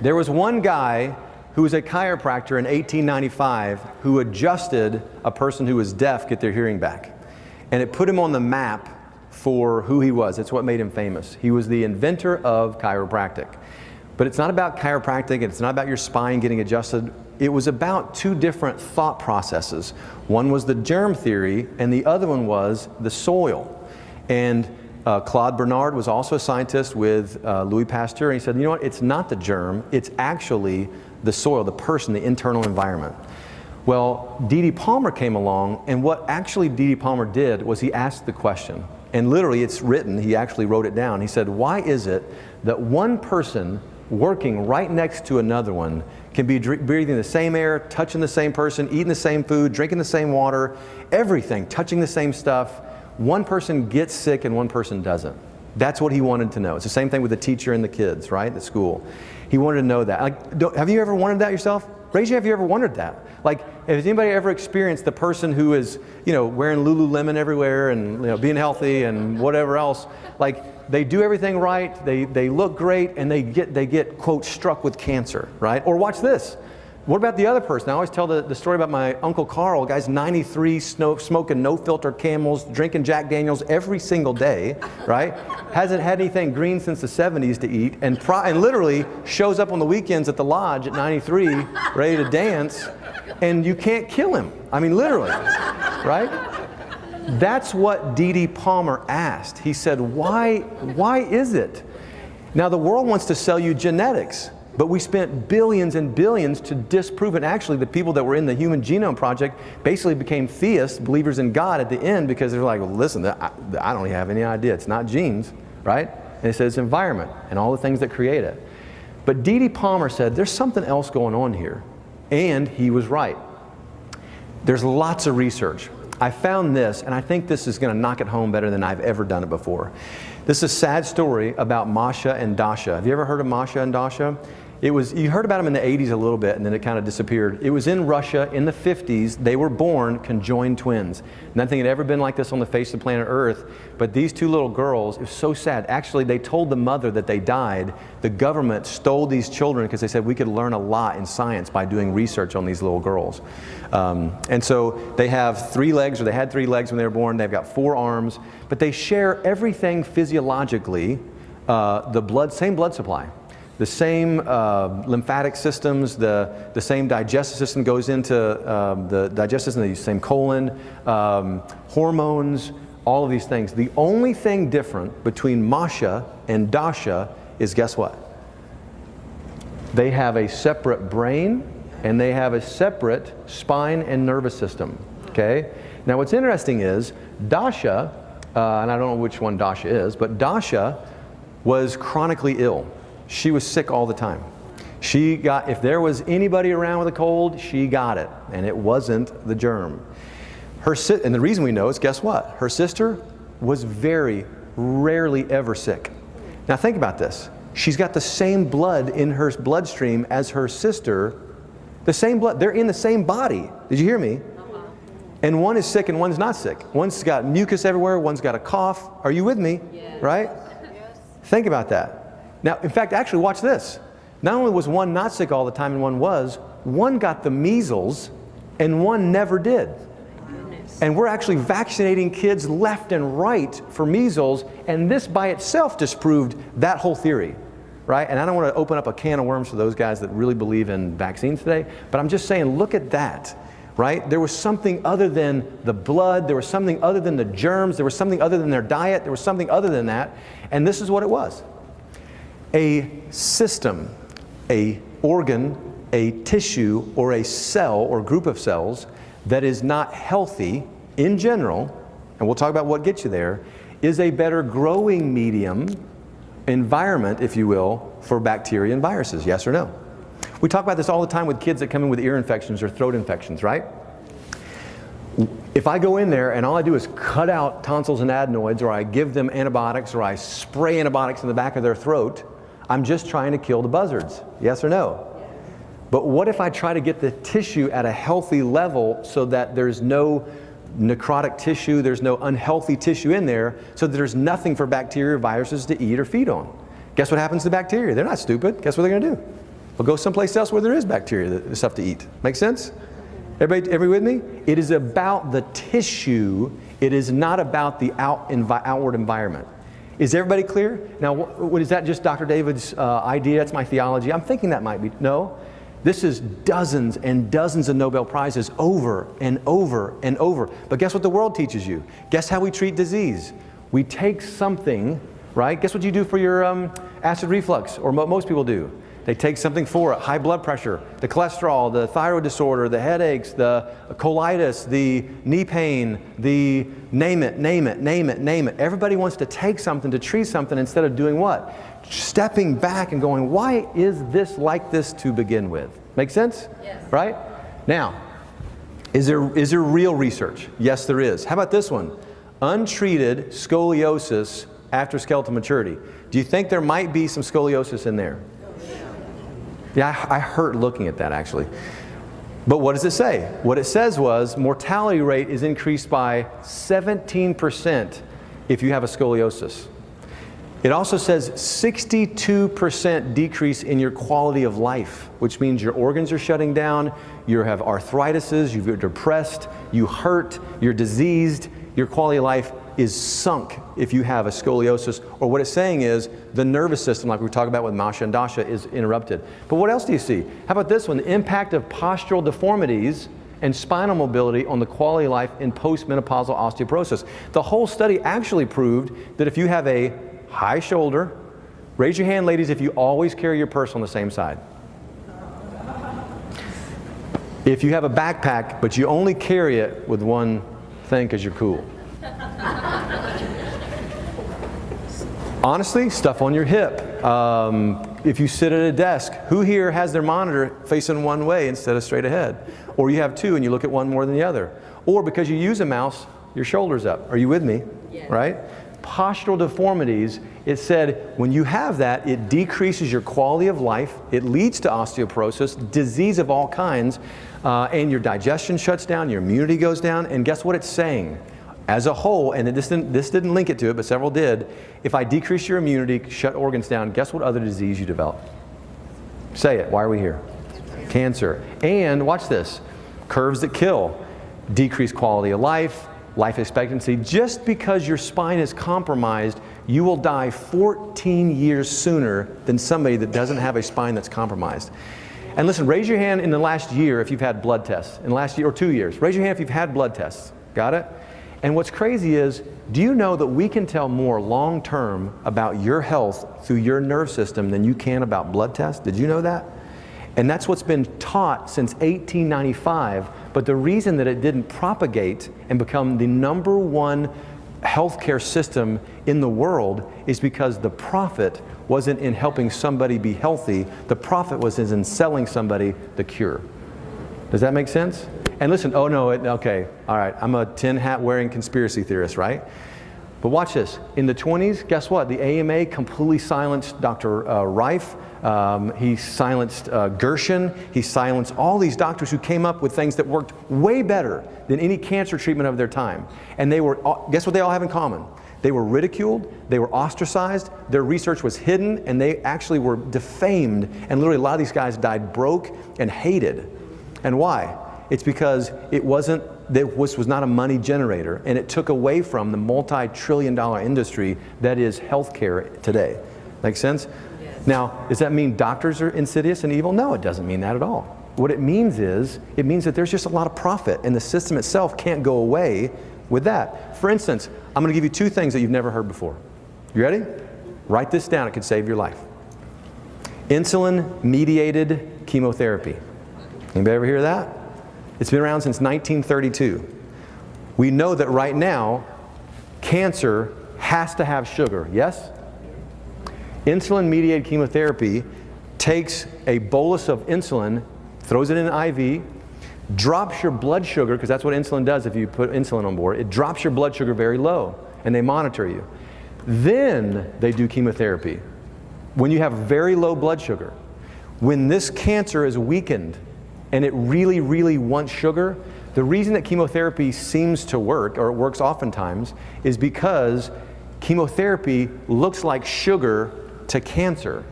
There was one guy who was a chiropractor in 1895 who adjusted a person who was deaf get their hearing back. And it put him on the map for who he was. It's what made him famous. He was the inventor of chiropractic. But it's not about chiropractic, and it's not about your spine getting adjusted. It was about two different thought processes. One was the germ theory, and the other one was the soil. And Claude Bernard was also a scientist with Louis Pasteur, and he said, you know what, it's not the germ, it's actually the soil, the person, the internal environment. Well, D.D. Palmer came along, and what actually D.D. Palmer did was he asked the question, and literally it's written, he actually wrote it down. He said, why is it that one person working right next to another one can be breathing the same air, touching the same person, eating the same food, drinking the same water, everything, touching the same stuff. One person gets sick and one person doesn't. That's what he wanted to know. It's the same thing with the teacher and the kids, right, at school. He wanted to know that. Like, have you ever wondered that yourself? Raise your hand if you ever wondered that. Like, has anybody ever experienced the person who is, you know, wearing Lululemon everywhere and, you know, being healthy and whatever else? Like, they do everything right, they look great, and they get, quote, struck with cancer, right? Or watch this. What about the other person? I always tell the story about my Uncle Carl. Guy's 93, smoking no-filter Camels, drinking Jack Daniels every single day, right? Hasn't had anything green since the 70s to eat, and literally shows up on the weekends at the lodge at 93, ready to dance, and you can't kill him. I mean, literally, right? That's what D.D. Palmer asked. He said, why is it? Now, the world wants to sell you genetics. But we spent billions and billions to disprove it. Actually, the people that were in the Human Genome Project basically became theists, believers in God at the end, because they're like, well, listen, I don't have any idea. It's not genes, right? And it says environment and all the things that create it. But D.D. Palmer said, there's something else going on here. And he was right. There's lots of research. I found this, and I think this is going to knock it home better than I've ever done it before. This is a sad story about Masha and Dasha. Have you ever heard of Masha and Dasha? You heard about them in the 80s a little bit, and then it kind of disappeared. It was in Russia in the 50s. They were born conjoined twins. Nothing had ever been like this on the face of planet Earth. But these two little girls, it was so sad. Actually, they told the mother that they died. The government stole these children because they said we could learn a lot in science by doing research on these little girls. And so they have 3 legs, or they had 3 legs when they were born. They've got 4 arms. But they share everything physiologically, same blood supply. The same lymphatic systems, the same digestive system goes into the digestive system, the same colon, hormones, all of these things. The only thing different between Masha and Dasha is, guess what? They have a separate brain and they have a separate spine and nervous system, okay? Now what's interesting is Dasha, and I don't know which one Dasha is, but Dasha was chronically ill. She was sick all the time. If there was anybody around with a cold, she got it, and it wasn't the germ. And the reason we know is, guess what? Her sister was very rarely ever sick. Now think about this. She's got the same blood in her bloodstream as her sister, the same blood. They're in the same body. Did you hear me? And one is sick and one's not sick. One's got mucus everywhere, one's got a cough. Are you with me? Yes. Right? Yes. Think about that. Now, in fact, actually watch this. Not only was one not sick all the time and one was, one got the measles and one never did. And we're actually vaccinating kids left and right for measles, and this by itself disproved that whole theory, right? And I don't want to open up a can of worms for those guys that really believe in vaccines today, but I'm just saying, look at that, right? There was something other than the blood, there was something other than the germs, there was something other than their diet, there was something other than that, and this is what it was. A system, a organ, a tissue, or a cell or group of cells that is not healthy in general, and we'll talk about what gets you there, is a better growing medium, environment, if you will, for bacteria and viruses, yes or no? We talk about this all the time with kids that come in with ear infections or throat infections, right? If I go in there and all I do is cut out tonsils and adenoids, or I give them antibiotics, or I spray antibiotics in the back of their throat, I'm just trying to kill the buzzards, yes or no? But what if I try to get the tissue at a healthy level so that there's no necrotic tissue, there's no unhealthy tissue in there, so that there's nothing for bacteria or viruses to eat or feed on? Guess what happens to bacteria? They're not stupid. Guess what they're going to do? Well, go someplace else where there is bacteria, stuff to eat. Make sense? Everybody with me? It is about the tissue. It is not about the outward environment. Is everybody clear? Now, what is that just Dr. David's idea? That's my theology. I'm thinking that might be. No. This is dozens and dozens of Nobel Prizes over and over and over. But guess what the world teaches you? Guess how we treat disease? We take something, right? Guess what you do for your acid reflux, or what most people do? They take something for it, high blood pressure, the cholesterol, the thyroid disorder, the headaches, the colitis, the knee pain, the name it. Everybody wants to take something to treat something instead of doing what? Stepping back and going, why is this like this to begin with? Make sense? Yes. Right? Now, is there real research? Yes, there is. How about this one? Untreated scoliosis after skeletal maturity. Do you think there might be some scoliosis in there? Yeah, I hurt looking at that actually. But what does it say? What it says was mortality rate is increased by 17% if you have a scoliosis. It also says 62% decrease in your quality of life, which means your organs are shutting down, you have arthritises, you're depressed, you hurt, you're diseased, your quality of life is sunk if you have a scoliosis, or what it's saying is the nervous system, like we talk about with Masha and Dasha, is interrupted. But what else do you see? How about this one? The impact of postural deformities and spinal mobility on the quality of life in postmenopausal osteoporosis. The whole study actually proved that if you have a high shoulder, raise your hand, ladies, if you always carry your purse on the same side. If you have a backpack, but you only carry it with one thing because you're cool. Honestly, stuff on your hip. If you sit at a desk, who here has their monitor facing one way instead of straight ahead? Or you have two and you look at one more than the other. Or because you use a mouse, your shoulder's up. Are you with me? Yes. Right? Postural deformities, it said when you have that, it decreases your quality of life, it leads to osteoporosis, disease of all kinds, and your digestion shuts down, your immunity goes down, and guess what it's saying? As a whole, and this didn't link it to it, but several did, if I decrease your immunity, shut organs down, guess what other disease you develop? Say it, why are we here? Cancer. And watch this, curves that kill, decreased quality of life, life expectancy. Just because your spine is compromised, you will die 14 years sooner than somebody that doesn't have a spine that's compromised. And listen, raise your hand in the last year if you've had blood tests, in the last year or 2 years. Raise your hand if you've had blood tests. Got it? And what's crazy is, do you know that we can tell more long term about your health through your nerve system than you can about blood tests? Did you know that? And that's what's been taught since 1895, but the reason that it didn't propagate and become the #1 healthcare system in the world is because the profit wasn't in helping somebody be healthy, the profit was in selling somebody the cure. Does that make sense? And listen, oh no, okay, all right, I'm a tin hat wearing conspiracy theorist, right? But watch this. In the 20s, guess what? The AMA completely silenced Dr. Reif. He silenced Gershon. He silenced all these doctors who came up with things that worked way better than any cancer treatment of their time. And they were, guess what they all have in common? They were ridiculed, they were ostracized, their research was hidden, and they actually were defamed. And literally a lot of these guys died broke and hated. And why? It's because this was not a money generator, and it took away from the multi-trillion-dollar industry that is healthcare today. Make sense? Yes. Now, does that mean doctors are insidious and evil? No, it doesn't mean that at all. What it means is, it means that there's just a lot of profit, and the system itself can't go away with that. For instance, I'm going to give you 2 things that you've never heard before. You ready? Write this down. It could save your life. Insulin-mediated chemotherapy. Anybody ever hear that? It's been around since 1932. We know that right now, cancer has to have sugar, yes? Insulin-mediated chemotherapy takes a bolus of insulin, throws it in an IV, drops your blood sugar, because that's what insulin does if you put insulin on board. It drops your blood sugar very low, and they monitor you. Then they do chemotherapy. When you have very low blood sugar, when this cancer is weakened, and it really, really wants sugar, the reason that chemotherapy seems to work, or it works oftentimes, is because chemotherapy looks like sugar to cancer.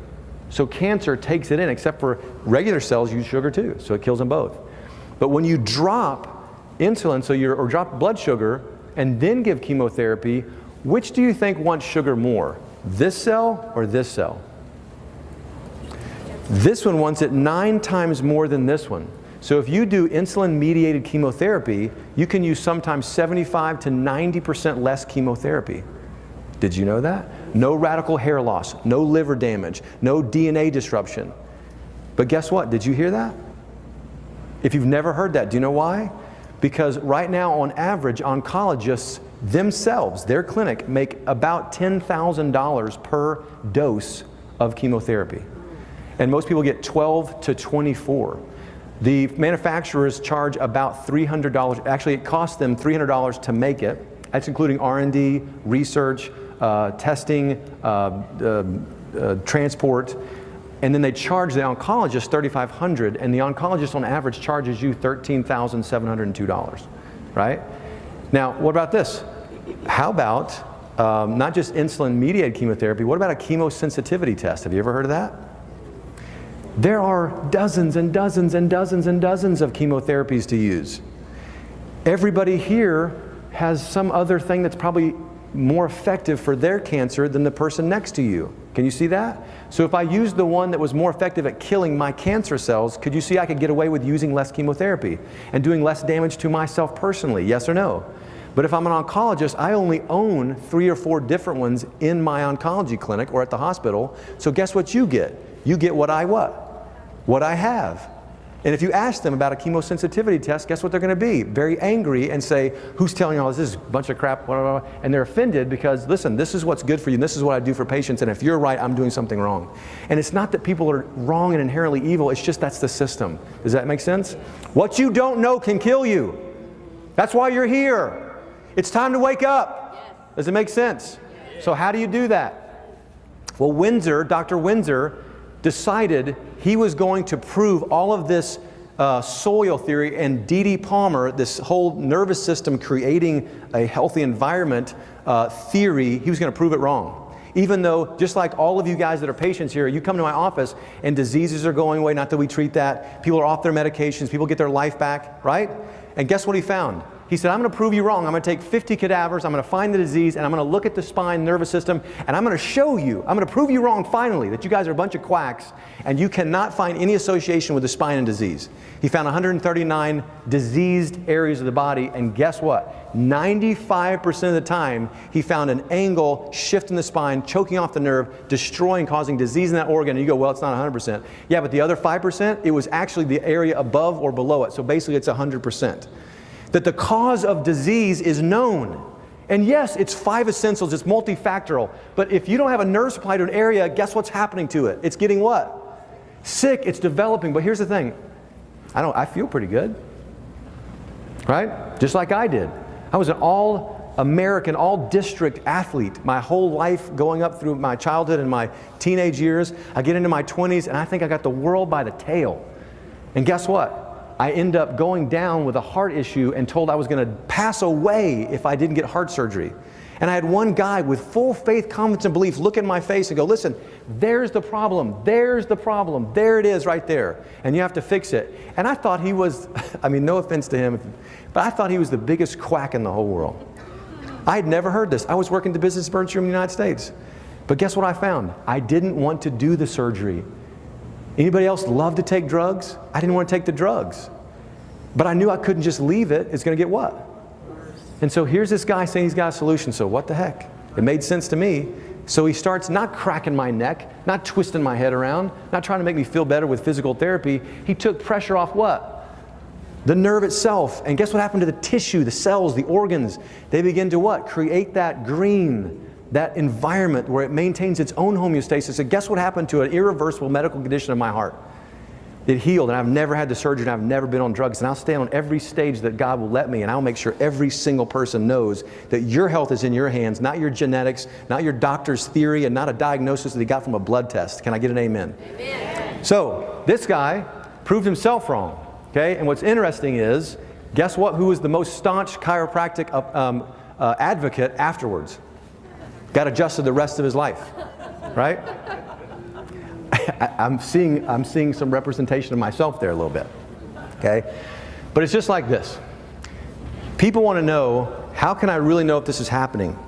So cancer takes it in, except for regular cells use sugar too, so it kills them both. But when you drop insulin, or drop blood sugar, and then give chemotherapy, which do you think wants sugar more? This cell or this cell? This one wants it 9 times more than this one. So if you do insulin-mediated chemotherapy, you can use sometimes 75 to 90% less chemotherapy. Did you know that? No radical hair loss, no liver damage, no DNA disruption. But guess what? Did you hear that? If you've never heard that, do you know why? Because right now, on average, oncologists themselves, their clinic, make about $10,000 per dose of chemotherapy. And most people get 12 to 24. The manufacturers charge about $300. Actually, it costs them $300 to make it. That's including R&D, research, testing, transport. And then they charge the oncologist $3,500, and the oncologist on average charges you $13,702, right? Now, what about this? How about not just insulin-mediated chemotherapy, what about a chemosensitivity test? Have you ever heard of that? There are dozens and dozens and dozens and dozens of chemotherapies to use. Everybody here has some other thing that's probably more effective for their cancer than the person next to you. Can you see that? So if I used the one that was more effective at killing my cancer cells, could you see I could get away with using less chemotherapy and doing less damage to myself personally? Yes or no? But if I'm an oncologist, I only own 3 or 4 different ones in my oncology clinic or at the hospital. So guess what you get? You get what I have. And if you ask them about a chemosensitivity test, guess what they're going to be? Very angry and say, who's telling you all this? This is a bunch of crap, blah, blah, blah. And they're offended because, listen, this is what's good for you, and this is what I do for patients, and if you're right, I'm doing something wrong. And it's not that people are wrong and inherently evil, it's just that's the system. Does that make sense? What you don't know can kill you. That's why you're here. It's time to wake up. Does it make sense? So how do you do that? Well, Dr. Windsor, decided he was going to prove all of this soil theory and D.D. Palmer, this whole nervous system creating a healthy environment theory, he was going to prove it wrong. Even though, just like all of you guys that are patients here, you come to my office and diseases are going away, not that we treat that. People are off their medications, people get their life back, right? And guess what he found? He said, I'm going to prove you wrong. I'm going to take 50 cadavers, I'm going to find the disease, and I'm going to look at the spine, nervous system, and I'm going to show you, I'm going to prove you wrong finally, that you guys are a bunch of quacks, and you cannot find any association with the spine and disease. He found 139 diseased areas of the body, and guess what? 95% of the time, he found an angle shift in the spine, choking off the nerve, destroying, causing disease in that organ, and you go, well, it's not 100%. Yeah, but the other 5%, it was actually the area above or below it, so basically it's 100%. That the cause of disease is known. And yes, it's 5 essentials, it's multifactorial. But if you don't have a nerve supply to an area, guess what's happening to it? It's getting what? Sick, it's developing. But here's the thing, I feel pretty good. Right? Just like I did. I was an all-American, all-district athlete my whole life going up through my childhood and my teenage years. I get into my 20s and I think I got the world by the tail. And guess what? I end up going down with a heart issue and told I was going to pass away if I didn't get heart surgery. And I had one guy with full faith, confidence, and belief look in my face and go, listen, there's the problem, there it is right there, and you have to fix it. And I thought he was, I mean, no offense to him, but I thought he was the biggest quack in the whole world. I had never heard this. I was working the business emergency room in the United States. But guess what I found? I didn't want to do the surgery. Anybody else love to take drugs? I didn't want to take the drugs. But I knew I couldn't just leave it. It's going to get what? And so here's this guy saying he's got a solution. So what the heck? It made sense to me. So he starts not cracking my neck, not twisting my head around, not trying to make me feel better with physical therapy. He took pressure off what? The nerve itself. And guess what happened to the tissue, the cells, the organs? They begin to what? Create that green, that environment where it maintains its own homeostasis. And guess what happened to an irreversible medical condition of my heart? It healed, and I've never had the surgery, and I've never been on drugs, and I'll stay on every stage that God will let me, and I'll make sure every single person knows that your health is in your hands, not your genetics, not your doctor's theory, and not a diagnosis that he got from a blood test. Can I get an amen? Amen. So, this guy proved himself wrong, okay? And what's interesting is, guess what? Who was the most staunch chiropractic advocate afterwards? Got adjusted the rest of his life, right? I'm seeing some representation of myself there a little bit, okay? But it's just like this. People want to know, how can I really know if this is happening?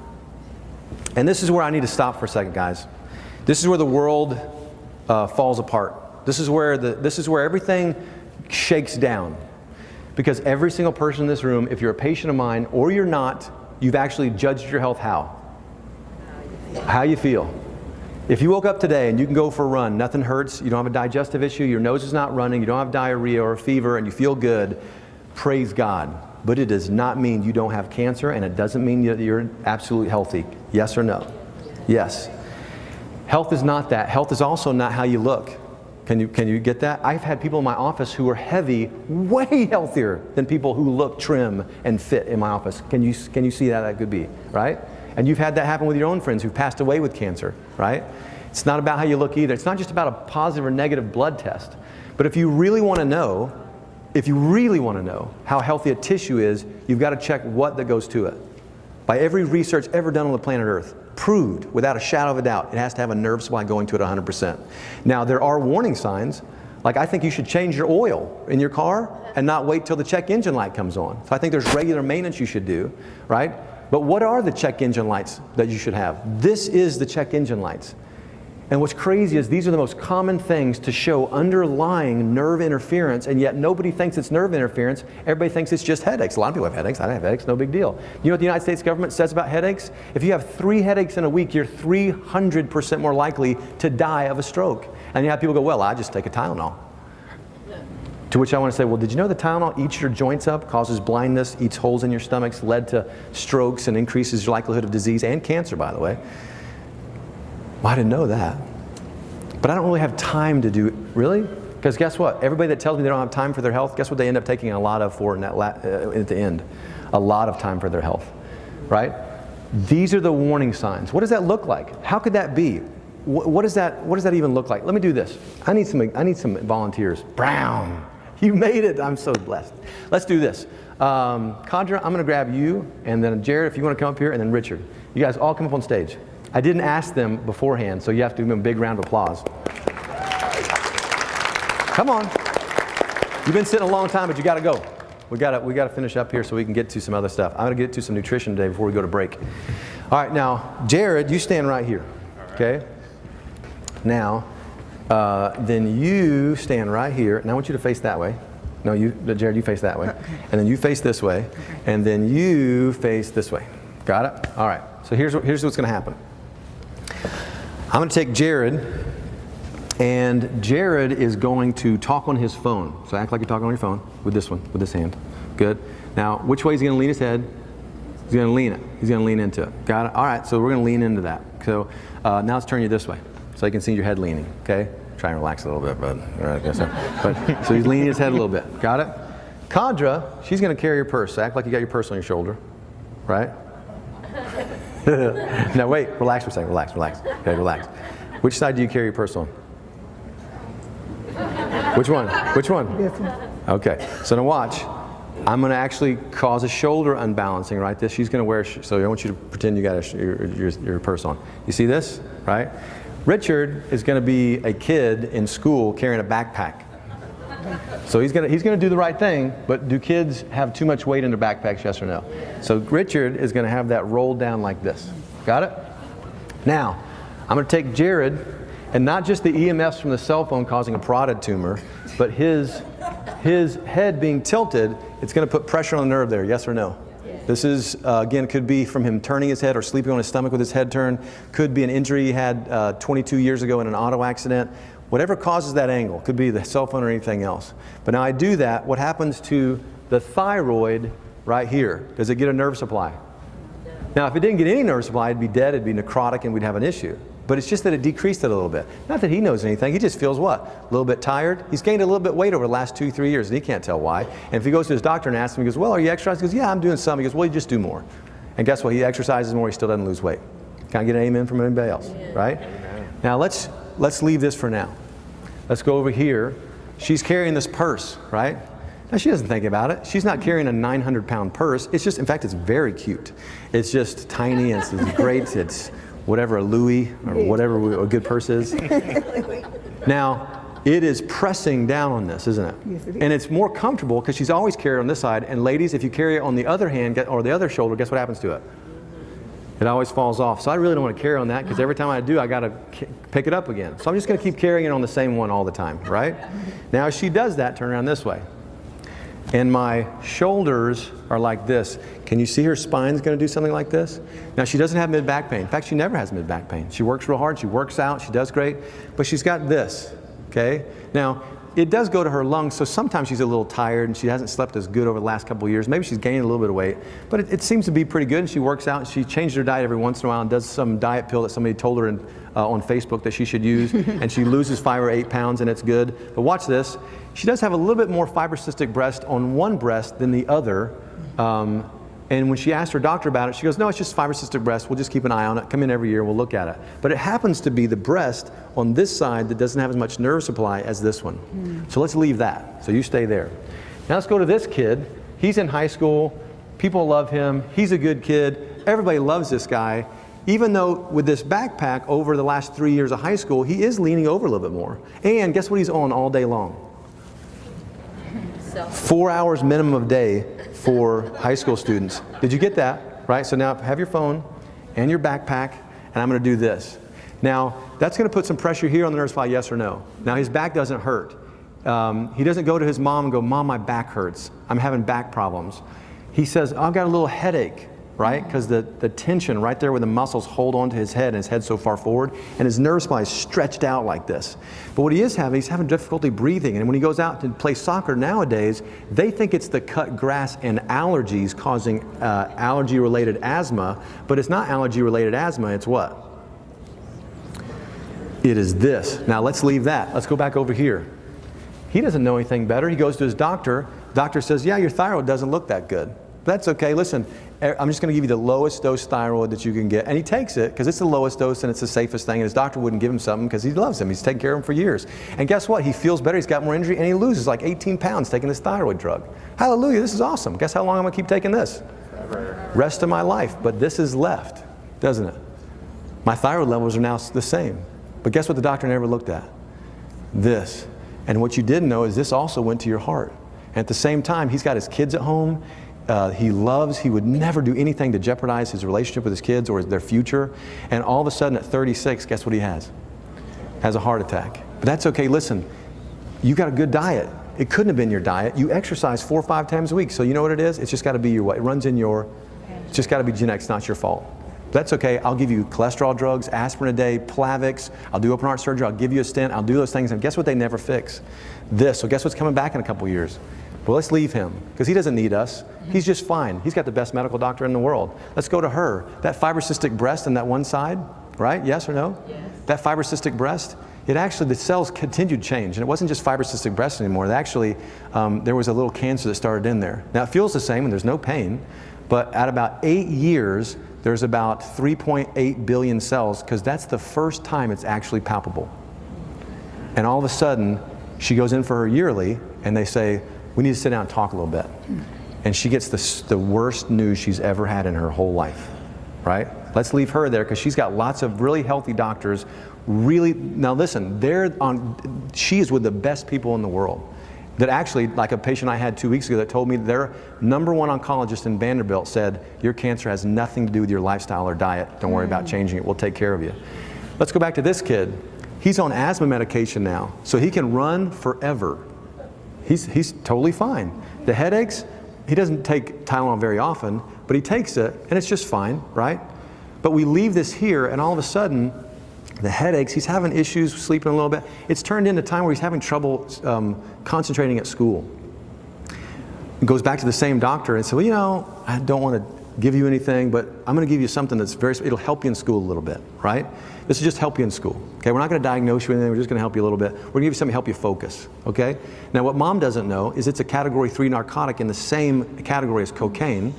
And this is where I need to stop for a second, guys. This is where the world falls apart. This is where everything shakes down. Because every single person in this room, if you're a patient of mine or you're not, you've actually judged your health how? How you feel. If you woke up today and you can go for a run, nothing hurts, you don't have a digestive issue, your nose is not running, you don't have diarrhea or a fever, and you feel good, praise God. But it does not mean you don't have cancer, and it doesn't mean that you're absolutely healthy. Yes or no? Yes. Health is not that. Health is also not how you look. Can you get that? I've had people in my office who are heavy, way healthier than people who look trim and fit in my office. Can you see how that could be, right? And you've had that happen with your own friends who've passed away with cancer, right? It's not about how you look either. It's not just about a positive or negative blood test. But if you really want to know, how healthy a tissue is, you've got to check what that goes to it. By every research ever done on the planet Earth, proved without a shadow of a doubt, it has to have a nerve supply going to it 100%. Now, there are warning signs, like I think you should change your oil in your car and not wait till the check engine light comes on. So I think there's regular maintenance you should do, right? But what are the check engine lights that you should have? This is the check engine lights. And what's crazy is these are the most common things to show underlying nerve interference, and yet nobody thinks it's nerve interference. Everybody thinks it's just headaches. A lot of people have headaches. I don't have headaches, no big deal. You know what the United States government says about headaches? If you have 3 headaches in a week, you're 300% more likely to die of a stroke. And you have people go, well, I just take a Tylenol. To which I want to say, well, did you know the Tylenol eats your joints up, causes blindness, eats holes in your stomachs, led to strokes, and increases your likelihood of disease and cancer, by the way? Well, I didn't know that. But I don't really have time to do it. Really? Because guess what? Everybody that tells me they don't have time for their health, guess what they end up taking a lot of for at the end? A lot of time for their health. Right? These are the warning signs. What does that look like? How could that be? What does that even look like? Let me do this. I need some volunteers. Brown. You made it. I'm so blessed. Let's do this. Kadra, I'm going to grab you, and then Jared, if you want to come up here, and then Richard. You guys all come up on stage. I didn't ask them beforehand, so you have to give them a big round of applause. Come on. You've been sitting a long time, but you got to go. We got to finish up here so we can get to some other stuff. I'm going to get to some nutrition today before we go to break. All right, now, Jared, you stand right here. Okay? Now, then you stand right here, and I want you to face that way. No, Jared, you face that way. Okay. And then you face this way, okay. And then you face this way. Got it? All right. So here's what's going to happen. I'm going to take Jared, and Jared is going to talk on his phone. So act like you're talking on your phone with this one, with this hand. Good. Now, which way is he going to lean his head? He's going to lean it. He's going to lean into it. Got it? All right, so we're going to lean into that. So now let's turn you this way so you can see your head leaning, okay? Try and relax a little bit, bud. All right, so he's leaning his head a little bit. Got it? Kadra, she's going to carry your purse. So act like you got your purse on your shoulder, right? Now wait, relax for a second, relax. Okay, relax. Which side do you carry your purse on? Which one? This one. Okay, so now watch. I'm going to actually cause a shoulder unbalancing, right? She's going to wear, so I want you to pretend you got your purse on. You see this, right? Richard is going to be a kid in school carrying a backpack. So he's going to do the right thing, but do kids have too much weight in their backpacks, yes or no? So Richard is going to have that rolled down like this. Got it? Now, I'm going to take Jared, and not just the EMFs from the cell phone causing a parotid tumor, but his head being tilted, it's going to put pressure on the nerve there, yes or no? This is, again, could be from him turning his head or sleeping on his stomach with his head turned. Could be an injury he had 22 years ago in an auto accident. Whatever causes that angle, could be the cell phone or anything else. But now I do that, what happens to the thyroid right here? Does it get a nerve supply? Now if it didn't get any nerve supply, it'd be dead, it'd be necrotic, and we'd have an issue. But it's just that it decreased it a little bit. Not that he knows anything, he just feels what? A little bit tired. He's gained a little bit weight over the last 2-3 years, and he can't tell why. And if he goes to his doctor and asks him, he goes, well, are you exercising? He goes, yeah, I'm doing some. He goes, well, you just do more. And guess what? He exercises more, he still doesn't lose weight. Can I get an amen from anybody else? Right? Now let's leave this for now. Let's go over here. She's carrying this purse, right? Now she doesn't think about it. She's not carrying a 900-pound purse. It's just, in fact, it's very cute. It's just tiny, and it's great. It's whatever a Louis or whatever a good purse is. Now, it is pressing down on this, isn't it? Yes, it is. And it's more comfortable because she's always carried on this side. And ladies, if you carry it on the other hand or the other shoulder, guess what happens to it? It always falls off. So I really don't want to carry on that because every time I do, I got to pick it up again. So I'm just going to keep carrying it on the same one all the time, right? Now, as she does that, turn around this way. And my shoulders are like this. Can you see her spine's going to do something like this? Now, she doesn't have mid-back pain. In fact, she never has mid-back pain. She works real hard. She works out. She does great. But she's got this, okay? Now, it does go to her lungs, so sometimes she's a little tired and she hasn't slept as good over the last couple of years. Maybe she's gaining a little bit of weight, but it seems to be pretty good. And she works out and she changes her diet every once in a while and does some diet pill that somebody told her on Facebook that she should use. And she loses 5 or 8 pounds and it's good. But watch this. She does have a little bit more fibrocystic breast on one breast than the other. And when she asked her doctor about it, she goes, no, it's just fibrocystic breast. We'll just keep an eye on it. Come in every year and we'll look at it. But it happens to be the breast on this side that doesn't have as much nerve supply as this one. So let's leave that. So you stay there. Now let's go to this kid. He's in high school. People love him. He's a good kid. Everybody loves this guy. Even though with this backpack over the last 3 years of high school, he is leaning over a little bit more. And guess what he's on all day long? 4 hours minimum a day for high school students. Did you get that? Right? So now have your phone and your backpack, and I'm going to do this. Now, that's going to put some pressure here on the nerve supply, yes or no. Now, his back doesn't hurt. He doesn't go to his mom and go, Mom, my back hurts. I'm having back problems. He says, I've got a little headache, right? Because the tension right there where the muscles hold onto his head and his head's so far forward, and his nerve supply is stretched out like this. But what he is having, he's having difficulty breathing. And when he goes out to play soccer nowadays, they think it's the cut grass and allergies causing allergy-related asthma, but it's not allergy-related asthma, it's what? It is this. Now let's leave that. Let's go back over here. He doesn't know anything better. He goes to his doctor. Doctor says, yeah, your thyroid doesn't look that good. But that's okay. Listen, I'm just going to give you the lowest dose thyroid that you can get. And he takes it because it's the lowest dose and it's the safest thing. And his doctor wouldn't give him something because he loves him. He's taken care of him for years. And guess what? He feels better. He's got more injury and he loses like 18 pounds taking this thyroid drug. Hallelujah. This is awesome. Guess how long I'm going to keep taking this? Rest of my life. But this is left, doesn't it? My thyroid levels are now the same. But guess what the doctor never looked at? This. And what you didn't know is this also went to your heart. And at the same time, he's got his kids at home. He would never do anything to jeopardize his relationship with his kids or their future. And all of a sudden at 36, guess what he has? Has a heart attack. But that's okay. Listen, you got a good diet. It couldn't have been your diet. You exercise 4 or 5 times a week. So you know what it is? It's just got to be your way. It runs in it's just got to be genetics, not your fault. That's okay. I'll give you cholesterol drugs, aspirin a day, Plavix. I'll do open heart surgery. I'll give you a stent. I'll do those things. And guess what they never fix? This. So guess what's coming back in a couple years? Well, let's leave him because he doesn't need us. He's just fine. He's got the best medical doctor in the world. Let's go to her. That fibrocystic breast on that one side, right? Yes or no? Yes. That fibrocystic breast, it actually, the cells continued to change. And it wasn't just fibrocystic breast anymore. It actually, there was a little cancer that started in there. Now, it feels the same and there's no pain. But at about 8 years, there's about 3.8 billion cells because that's the first time it's actually palpable. And all of a sudden, she goes in for her yearly and they say, we need to sit down and talk a little bit. And she gets the worst news she's ever had in her whole life, right? Let's leave her there because she's got lots of really healthy doctors. Now listen, she is with the best people in the world. That actually, like a patient I had 2 weeks ago that told me their #1 oncologist in Vanderbilt said, your cancer has nothing to do with your lifestyle or diet. Don't worry about changing it. We'll take care of you. Let's go back to this kid. He's on asthma medication now, so he can run forever. He's totally fine. The headaches, he doesn't take Tylenol very often, but he takes it, and it's just fine, right? But we leave this here, and all of a sudden, the headaches, he's having issues sleeping a little bit. It's turned into a time where he's having trouble concentrating at school. He goes back to the same doctor and says, well, you know, I don't want to give you anything, but I'm going to give you something that's it'll help you in school a little bit, right? This will just help you in school. Okay, we're not going to diagnose you with anything, we're just going to help you a little bit. We're going to give you something to help you focus, okay? Now what mom doesn't know is it's a category 3 narcotic in the same category as cocaine,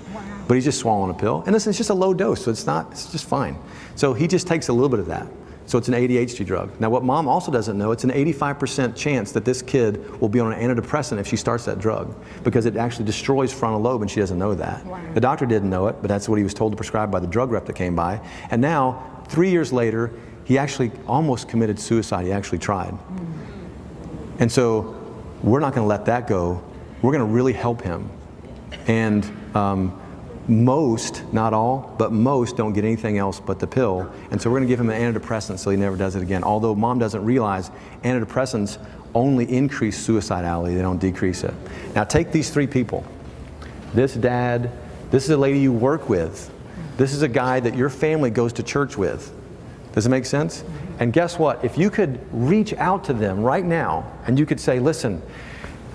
but he's just swallowing a pill. And listen, it's just a low dose, so it's just fine. So he just takes a little bit of that. So it's an ADHD drug. Now what mom also doesn't know, it's an 85% chance that this kid will be on an antidepressant if she starts that drug because it actually destroys frontal lobe and she doesn't know that. Wow. The doctor didn't know it, but that's what he was told to prescribe by the drug rep that came by. And now, 3 years later, he actually almost committed suicide. He actually tried. And so we're not going to let that go. We're going to really help him. And most, not all, but most don't get anything else but the pill. And so we're going to give him an antidepressant so he never does it again. Although mom doesn't realize antidepressants only increase suicidality, they don't decrease it. Now take these 3 people. This dad, this is a lady you work with. This is a guy that your family goes to church with. Does it make sense? And guess what? If you could reach out to them right now and you could say, listen,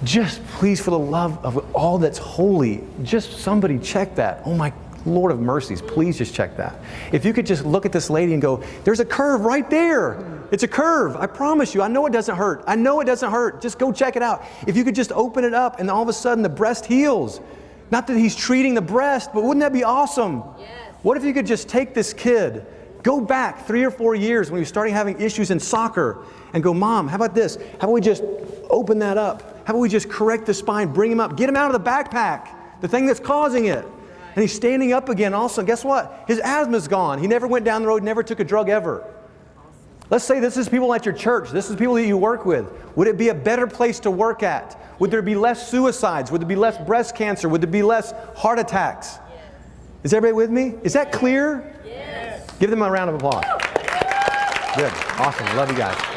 just please, for the love of all that's holy, just somebody check that. Oh my Lord of mercies, please just check that. If you could just look at this lady and go, there's a curve right there. It's a curve. I promise you. I know it doesn't hurt. I know it doesn't hurt. Just go check it out. If you could just open it up and all of a sudden the breast heals. Not that he's treating the breast, but wouldn't that be awesome? Yes. What if you could just take this kid, go back 3 or 4 years when he was starting having issues in soccer and go, Mom, how about this? How about we just open that up? How about we just correct the spine, bring him up, get him out of the backpack, the thing that's causing it. And he's standing up again also. Guess what? His asthma's gone. He never went down the road, never took a drug ever. Let's say this is people at your church. This is people that you work with. Would it be a better place to work at? Would there be less suicides? Would there be less breast cancer? Would there be less heart attacks? Yes. Is everybody with me? Is that clear? Yes. Give them a round of applause. Good. Awesome. Love you guys.